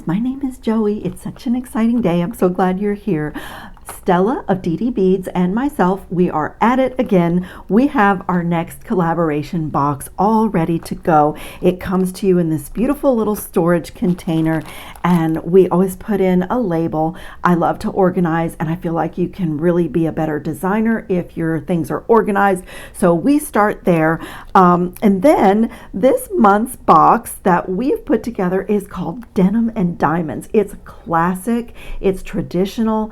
Diamonds. My name is Joey. It's such an exciting day. I'm so glad you're here. Stella of Didi Beads and myself, we are at it again. We have our next collaboration box all ready to go. It comes to you in this beautiful little storage container, and we always put in a label. I love to organize, and I feel like you can really be a better designer if your things are organized. So we start there. And then this month's box that we've put together is called Denim and Diamonds. It's classic, it's traditional,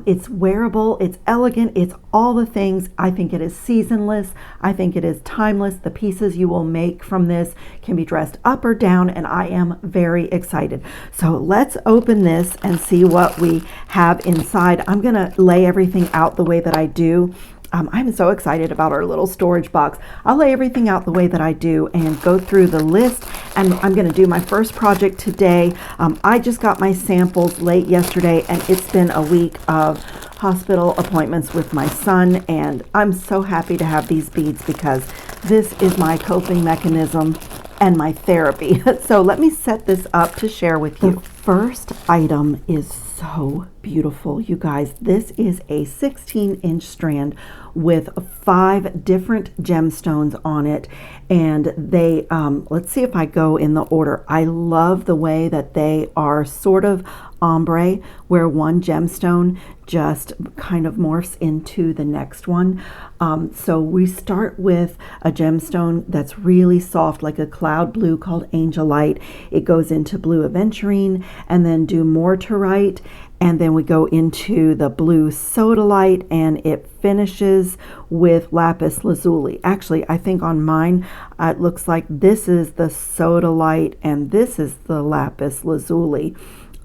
it's wearable, it's elegant, it's all the things. I think it is seasonless. I think it is timeless. The pieces you will make from this can be dressed up or down, and I am very excited. So let's open this and see what we have inside. I'm gonna lay everything out the way that I do. I'm so excited about our little storage box. I'll lay everything out the way that I do and go through the list, and I'm going to do my first project today. I just got my samples late yesterday, and it's been a week of hospital appointments with my son, and I'm so happy to have these beads because this is my coping mechanism and my therapy. So let me set this up to share with you. The first item is so beautiful, you guys. This is a 16-inch strand with 5 different gemstones on it, and they let's see if I go in the order. I love the way that they are sort of ombre, where one gemstone just kind of morphs into the next one. So we start with a gemstone that's really soft, like a cloud blue, called Angel Light. It goes into blue aventurine, and then do mortarite, and then we go into the blue sodalite, and it finishes with lapis lazuli. Actually, I think on mine it looks like this is the sodalite and this is the lapis lazuli.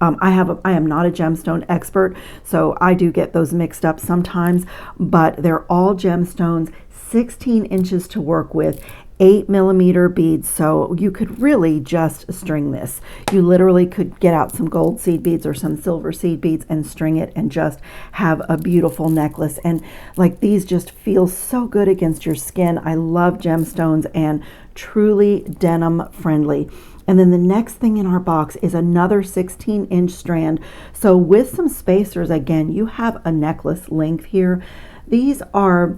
I am not a gemstone expert, so I do get those mixed up sometimes, but they're all gemstones, 16 inches to work with, 8mm beads, so you could really just string this. You literally could get out some gold seed beads or some silver seed beads and string it and just have a beautiful necklace. And like, these just feel so good against your skin. I love gemstones and truly denim friendly. And then the next thing in our box is another 16-inch strand. So with some spacers, again, you have a necklace length here. These are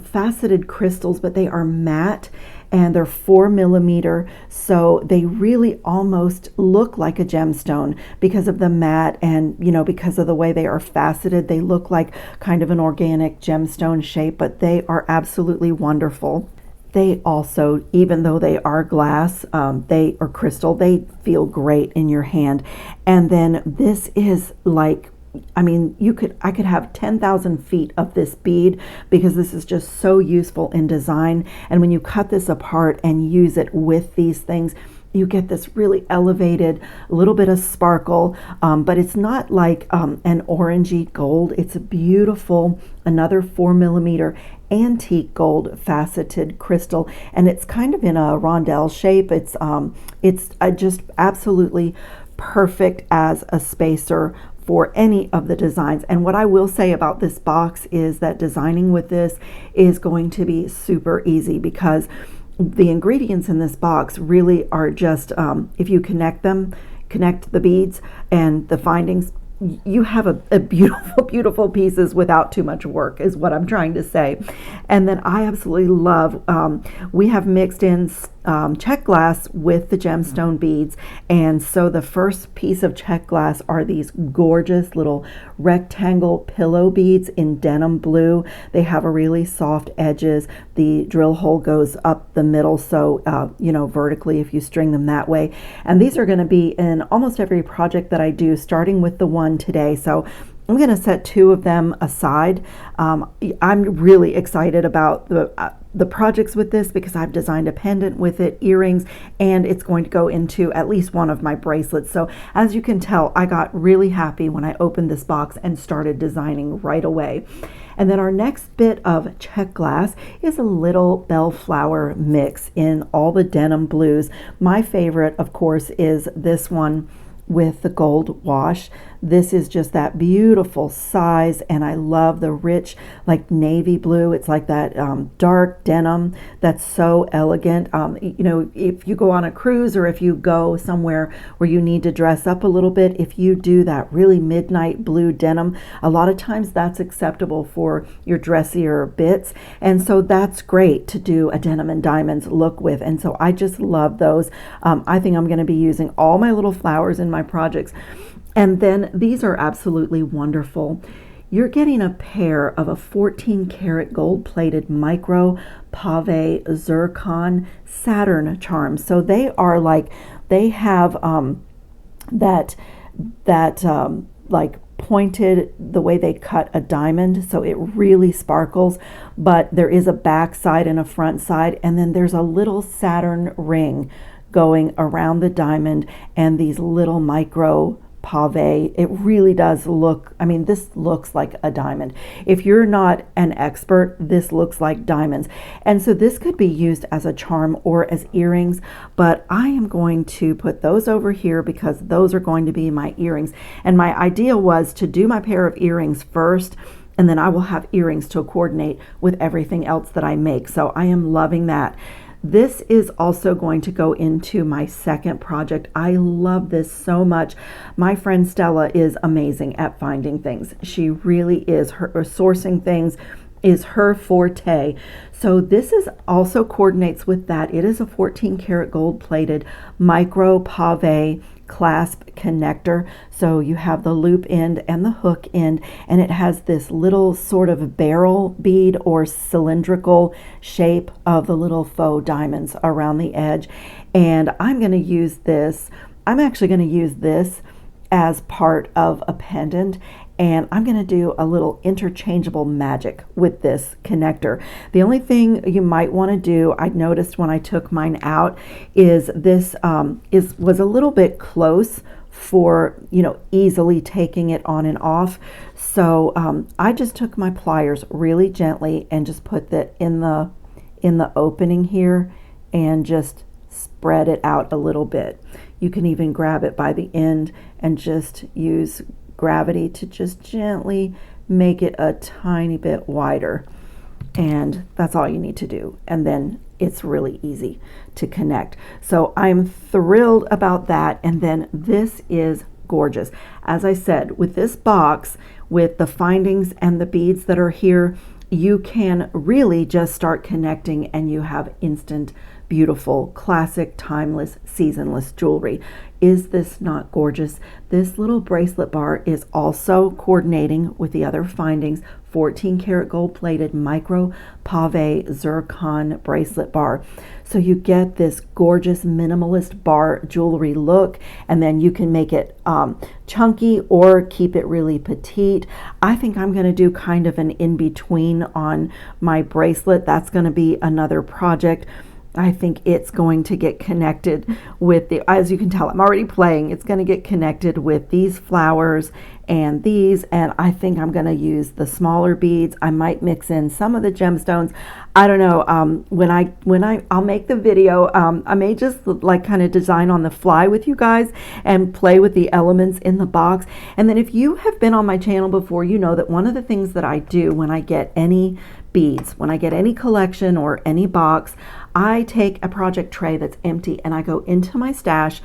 faceted crystals, but they are matte, and they're 4mm, so they really almost look like a gemstone because of the matte, and because of the way they are faceted, they look like kind of an organic gemstone shape, but they are absolutely wonderful. They also, even though they are glass, they are crystal, they feel great in your hand. And then this is like, I mean, I could have 10,000 feet of this bead because this is just so useful in design. And when you cut this apart and use it with these things, you get this really elevated, little bit of sparkle, but it's not like an orangey gold. It's a beautiful, another 4mm antique gold faceted crystal, and it's kind of in a rondelle shape. It's just absolutely perfect as a spacer for any of the designs. And what I will say about this box is that designing with this is going to be super easy because the ingredients in this box really are just, if you connect the beads and the findings, you have a beautiful, beautiful pieces without too much work, is what I'm trying to say. And then I absolutely love, we have mixed in Czech glass with the gemstone beads, and so the first piece of Czech glass are these gorgeous little rectangle pillow beads in denim blue. They have a really soft edges. The drill hole goes up the middle, so vertically if you string them that way. And these are going to be in almost every project that I do, starting with the one today. So I'm going to set 2 of them aside. I'm really excited about the projects with this because I've designed a pendant with it, earrings, and it's going to go into at least one of my bracelets. So as you can tell, I got really happy when I opened this box and started designing right away. And then our next bit of Czech glass is a little bellflower mix in all the denim blues. My favorite, of course, is this one with the gold wash. This is just that beautiful size, and I love the rich like navy blue. It's like that dark denim that's so elegant. You know, if you go on a cruise or if you go somewhere where you need to dress up a little bit, if you do that really midnight blue denim, a lot of times that's acceptable for your dressier bits, and so that's great to do a denim and diamonds look with. And so I just love those. I think I'm going to be using all my little flowers in my projects. And then these are absolutely wonderful. You're getting a pair of a 14 karat gold plated micro pave zircon Saturn charms. So they are like, they have that like pointed, the way they cut a diamond, so it really sparkles, but there is a back side and a front side, and then there's a little Saturn ring going around the diamond and these little micro pave. It really does look, I mean, this looks like a diamond. If you're not an expert, this looks like diamonds. And so this could be used as a charm or as earrings, but I am going to put those over here because those are going to be my earrings. And my idea was to do my pair of earrings first, and then I will have earrings to coordinate with everything else that I make. So I am loving that. This is also going to go into my second project. I love this so much. My friend Stella is amazing at finding things. She really is. Her sourcing things is her forte. So this is also coordinates with that. It is a 14 karat gold plated micro pave clasp connector. So you have the loop end and the hook end, and it has this little sort of barrel bead or cylindrical shape of the little faux diamonds around the edge. And I'm going to use this, I'm actually going to use this as part of a pendant, and I'm going to do a little interchangeable magic with this connector. The only thing you might want to do, I noticed when I took mine out, is this was a little bit close for, you know, easily taking it on and off. So I just took my pliers really gently and just put that in the opening here and just spread it out a little bit. You can even grab it by the end and just use gravity to just gently make it a tiny bit wider, and that's all you need to do, and then it's really easy to connect. So I'm thrilled about that. And then this is gorgeous. As I said, with this box, with the findings and the beads that are here, you can really just start connecting and you have instant, beautiful, classic, timeless, seasonless jewelry. Is this not gorgeous? This little bracelet bar is also coordinating with the other findings, 14 karat gold plated micro pave zircon bracelet bar. So you get this gorgeous minimalist bar jewelry look, and then you can make it chunky or keep it really petite. I think I'm going to do kind of an in-between on my bracelet. That's going to be another project. I think it's going to get connected with the, as you can tell, I'm already playing, it's going to get connected with these flowers and these, and I think I'm going to use the smaller beads. I might mix in some of the gemstones. I don't know. I'll make the video, I may just like kind of design on the fly with you guys and play with the elements in the box. And then if you have been on my channel before, you know that one of the things that I do when I get any beads, when I get any collection or any box, I take a project tray that's empty and I go into my stash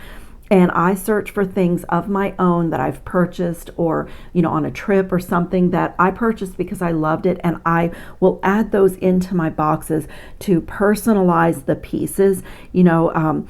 and I search for things of my own that I've purchased, or, you know, on a trip or something that I purchased because I loved it, and I will add those into my boxes to personalize the pieces. You know,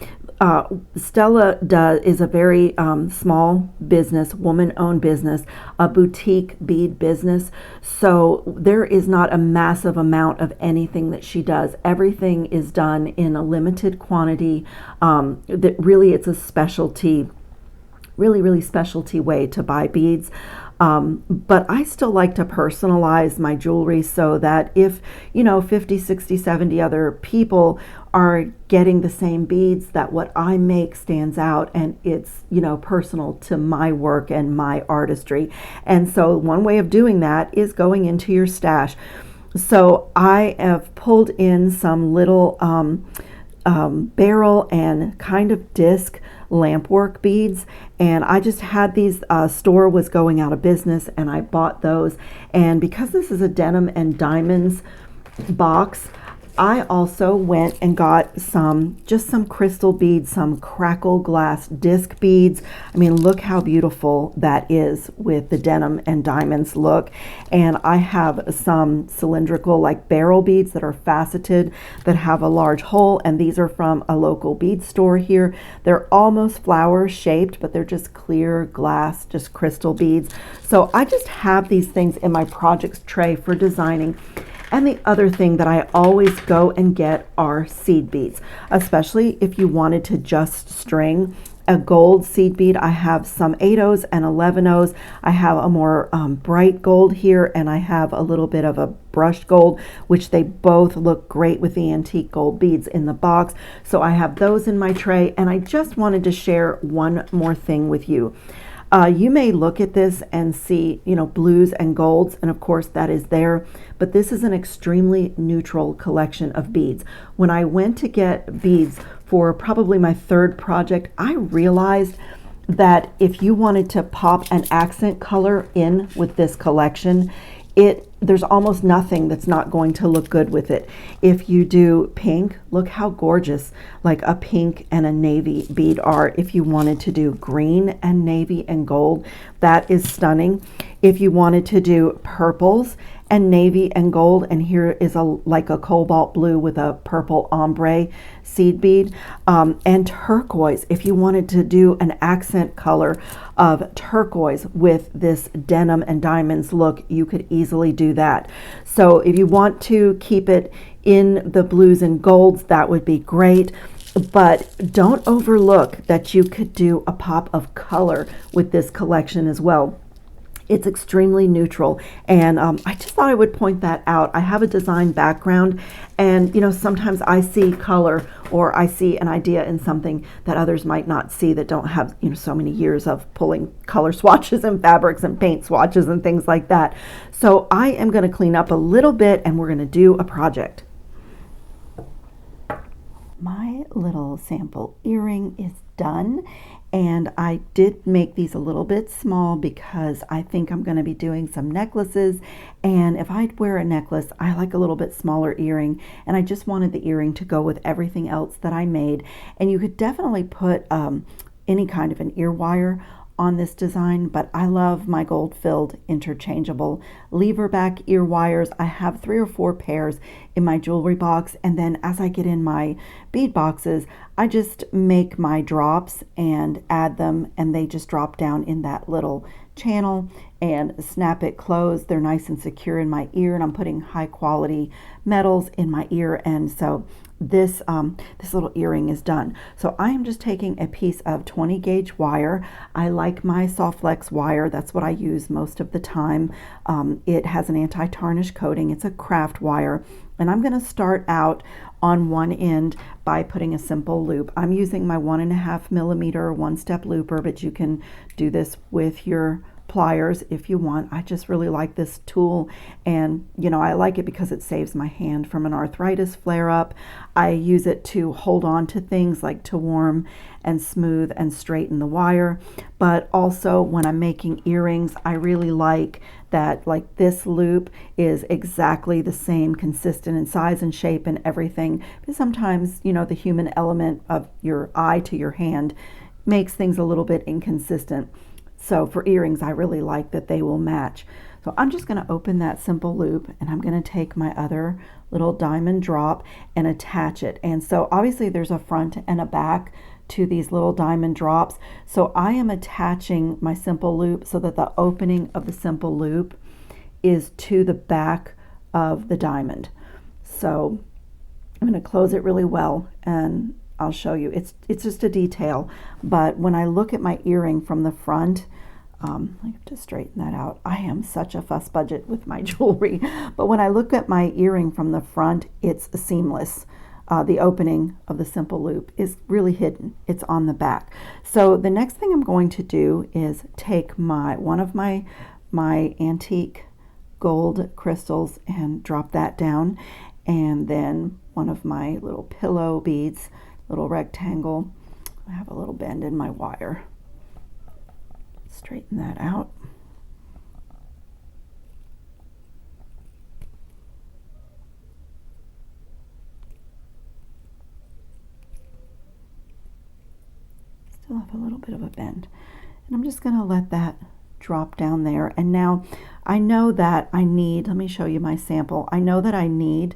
Stella is a very small business, woman-owned business, a boutique bead business. So there is not a massive amount of anything that she does. Everything is done in a limited quantity. That really, it's a specialty, really specialty way to buy beads. But I still like to personalize my jewelry so that if, you know, 50, 60, 70 other people are getting the same beads, that what I make stands out and it's, you know, personal to my work and my artistry. And so one way of doing that is going into your stash. So I have pulled in some little barrel and kind of disc lampwork beads, and I just had these. Store was going out of business and I bought those, and because this is a denim and diamonds box, I also went and got just some crystal beads, some crackle glass disc beads. I mean, look how beautiful that is with the denim and diamonds look. And I have some cylindrical like barrel beads that are faceted that have a large hole, and these are from a local bead store here. They're almost flower shaped, but they're just clear glass, just crystal beads. So I just have these things in my projects tray for designing. And the other thing that I always go and get are seed beads, especially if you wanted to just string a gold seed bead. I have some 8/0s and 11/0s. I have a more bright gold here, and I have a little bit of a brushed gold, which they both look great with the antique gold beads in the box. So I have those in my tray, and I just wanted to share one more thing with you. You may look at this and see, blues and golds, and of course that is there, but this is an extremely neutral collection of beads. When I went to get beads for probably my third project, I realized that if you wanted to pop an accent color in with this collection, there's almost nothing that's not going to look good with it. If you do pink, look how gorgeous like a pink and a navy bead are. If you wanted to do green and navy and gold, that is stunning. If you wanted to do purples and navy and gold, and here is like a cobalt blue with a purple ombre seed bead, and turquoise. If you wanted to do an accent color of turquoise with this denim and diamonds look, you could easily do that. So if you want to keep it in the blues and golds, that would be great. But don't overlook that you could do a pop of color with this collection as well. It's extremely neutral, and I just thought I would point that out. I have a design background, and sometimes I see color or I see an idea in something that others might not see, that don't have so many years of pulling color swatches and fabrics and paint swatches and things like that. So I am going to clean up a little bit, and we're going to do a project. My little sample earring is done, and I did make these a little bit small because I think I'm going to be doing some necklaces, and if I wear a necklace, I like a little bit smaller earring, and I just wanted the earring to go with everything else that I made. And you could definitely put any kind of an ear wire on this design, but I love my gold filled interchangeable lever back ear wires. I have 3 or 4 pairs in my jewelry box, and then as I get in my bead boxes, I just make my drops and add them, and they just drop down in that little channel and snap it closed. They're nice and secure in my ear, and I'm putting high quality metals in my ear, and so this little earring is done. So I am just taking a piece of 20 gauge wire. I like my soft flex wire. That's what I use most of the time. It has an anti-tarnish coating. It's a craft wire, and I'm going to start out on one end by putting a simple loop. I'm using my 1.5 millimeter one-step looper, but you can do this with your pliers if you want. I just really like this tool, and I like it because it saves my hand from an arthritis flare-up. I use it to hold on to things, like to warm and smooth and straighten the wire, but also when I'm making earrings, I really like that like this loop is exactly the same, consistent in size and shape and everything, because sometimes the human element of your eye to your hand makes things a little bit inconsistent. So for earrings, I really like that they will match. So I'm just going to open that simple loop, and I'm going to take my other little diamond drop and attach it. And so obviously there's a front and a back to these little diamond drops. So I am attaching my simple loop so that the opening of the simple loop is to the back of the diamond. So I'm going to close it really well, and I'll show you. It's just a detail, but when I look at my earring from the front, I have to straighten that out. I am such a fuss budget with my jewelry, but when I look at my earring from the front, it's seamless. The opening of the simple loop is really hidden. It's on the back. So the next thing I'm going to do is take one of my antique gold crystals and drop that down, and then one of my little pillow beads, little rectangle. I have a little bend in my wire. Straighten that out. Still have a little bit of a bend. And I'm just going to let that drop down there. And now I know that I need, let me show you my sample. I know that I need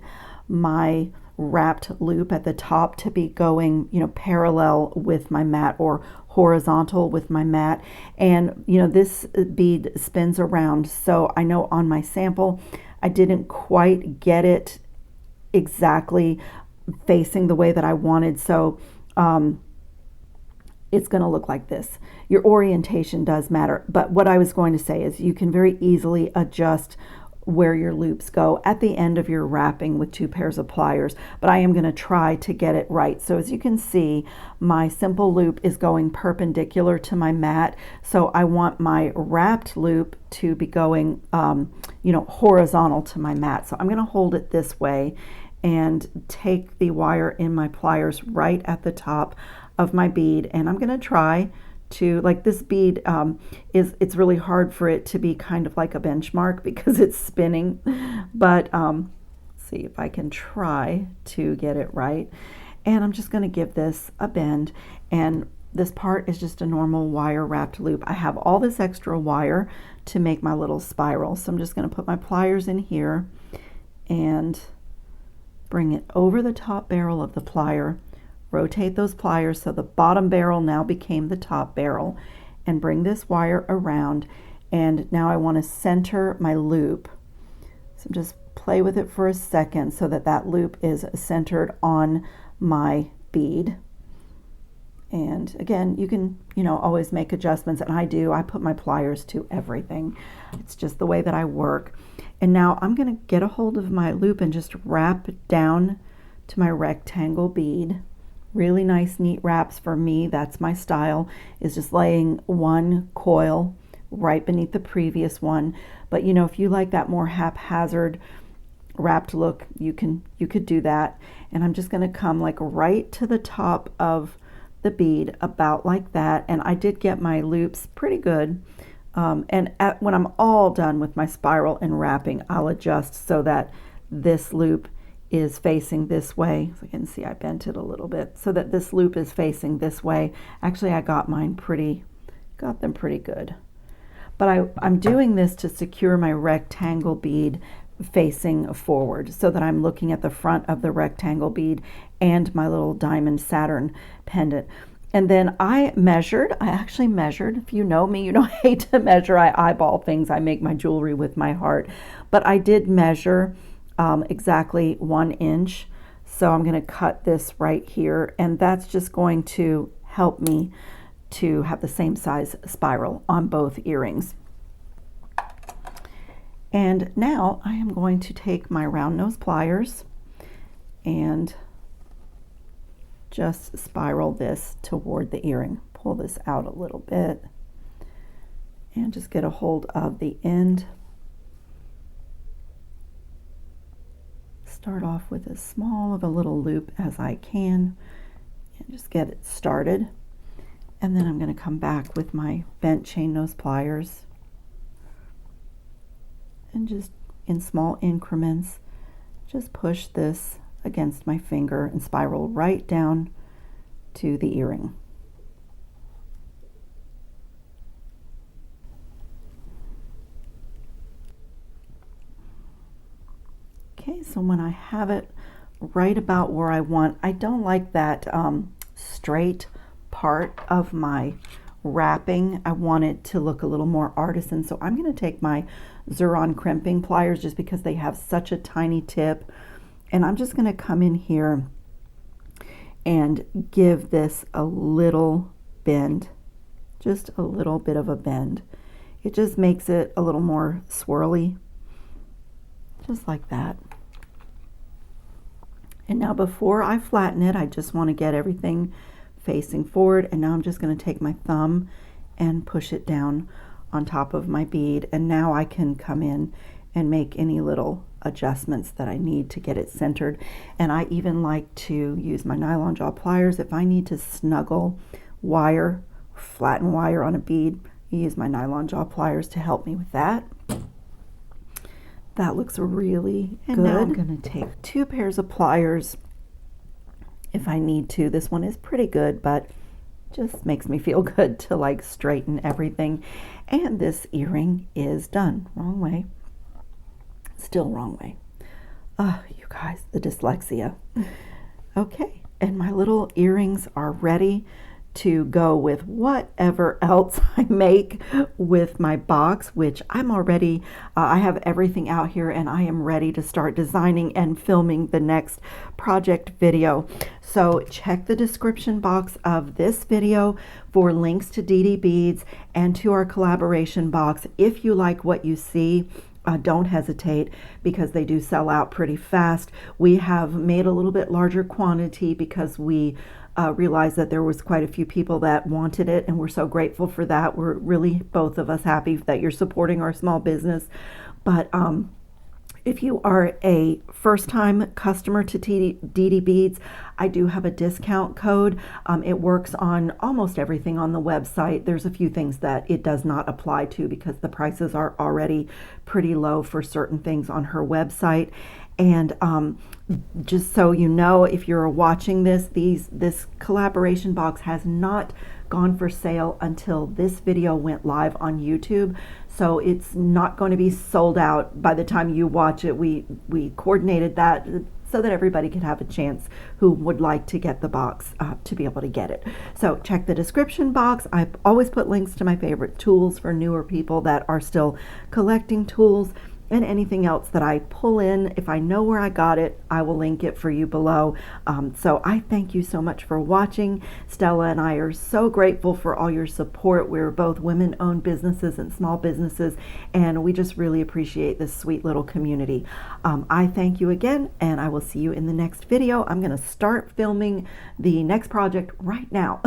my wrapped loop at the top to be going, you know, parallel with my mat or horizontal with my mat. And, you know, this bead spins around. So I know on my sample, I didn't quite get it exactly facing the way that I wanted. So, it's going to look like this. Your orientation does matter, but what I was going to say is you can very easily adjust where your loops go at the end of your wrapping with 2 pairs of pliers, but I am going to try to get it right. So as you can see, my simple loop is going perpendicular to my mat, so I want my wrapped loop to be going you know, horizontal to my mat. So I'm going to hold it this way and take the wire in my pliers right at the top of my bead, and I'm going to try to, like, this bead it's really hard for it to be kind of like a benchmark because it's spinning, but see if I can try to get it right. And I'm just going to give this a bend, and this part is just a normal wire wrapped loop. I have all this extra wire to make my little spiral, so I'm just going to put my pliers in here and bring it over the top barrel of the plier. Rotate those pliers so the bottom barrel now became the top barrel, and bring this wire around. And now I want to center my loop. So just play with it for a second so that that loop is centered on my bead. And again, you can, you know, always make adjustments, and I do. I put my pliers to everything. It's just the way that I work. And now I'm going to get a hold of my loop and just wrap down to my rectangle bead. Really nice, neat wraps for me. That's my style, is just laying one coil right beneath the previous one. But you know, if you like that more haphazard wrapped look, you could do that. And I'm just going to come like right to the top of the bead, about like that. And I did get my loops pretty good. And when I'm all done with my spiral and wrapping, I'll adjust so that this loop is facing this way. So you can see I bent it a little bit so that this loop is facing this way. Actually, I got them pretty good. But I'm doing this to secure my rectangle bead facing forward so that I'm looking at the front of the rectangle bead and my little diamond Saturn pendant. And then I actually measured. If you know me, you know I hate to measure. I eyeball things. I make my jewelry with my heart. But I did measure exactly 1 inch. So I'm going to cut this right here, and that's just going to help me to have the same size spiral on both earrings. And now I am going to take my round nose pliers and just spiral this toward the earring. Pull this out a little bit and just get a hold of the end. Start off with as small of a little loop as I can and just get it started. And then I'm going to come back with my bent chain nose pliers and just in small increments just push this against my finger and spiral right down to the earring. Okay, so when I have it right about where I want, I don't like that straight part of my wrapping. I want it to look a little more artisan, so I'm going to take my Xuron crimping pliers just because they have such a tiny tip, and I'm just going to come in here and give this a little bend, just a little bit of a bend. It just makes it a little more swirly, just like that. And now before I flatten it, I just want to get everything facing forward, and now I'm just going to take my thumb and push it down on top of my bead, and now I can come in and make any little adjustments that I need to get it centered. And I even like to use my nylon jaw pliers if I need to snuggle wire, flatten wire on a bead. I use my nylon jaw pliers to help me with that. That looks really good. Now I'm going to take 2 pairs of pliers if I need to. This one is pretty good, but just makes me feel good to like straighten everything. And this earring is done. Wrong way. Still wrong way. You guys, the dyslexia. Okay, and my little earrings are ready to go with whatever else I make with my box, which I'm already, I have everything out here and I am ready to start designing and filming the next project video. So check the description box of this video for links to Didi Beads and to our collaboration box. If you like what you see, don't hesitate, because they do sell out pretty fast. We have made a little bit larger quantity because we realized that there was quite a few people that wanted it, and we're so grateful for that. We're really, both of us, happy that you're supporting our small business. But if you are a first-time customer to Didi Beads, I do have a discount code. It works on almost everything on the website. There's a few things that it does not apply to because the prices are already pretty low for certain things on her website. And just so you know, if you're watching this collaboration box has not gone for sale until this video went live on YouTube. So it's not going to be sold out by the time you watch it. We coordinated that so that everybody could have a chance who would like to get the box to be able to get it. So check the description box. I always put links to my favorite tools for newer people that are still collecting tools, and anything else that I pull in. If I know where I got it, I will link it for you below. So I thank you so much for watching. Stella and I are so grateful for all your support. We're both women-owned businesses and small businesses, and we just really appreciate this sweet little community. I thank you again, and I will see you in the next video. I'm going to start filming the next project right now.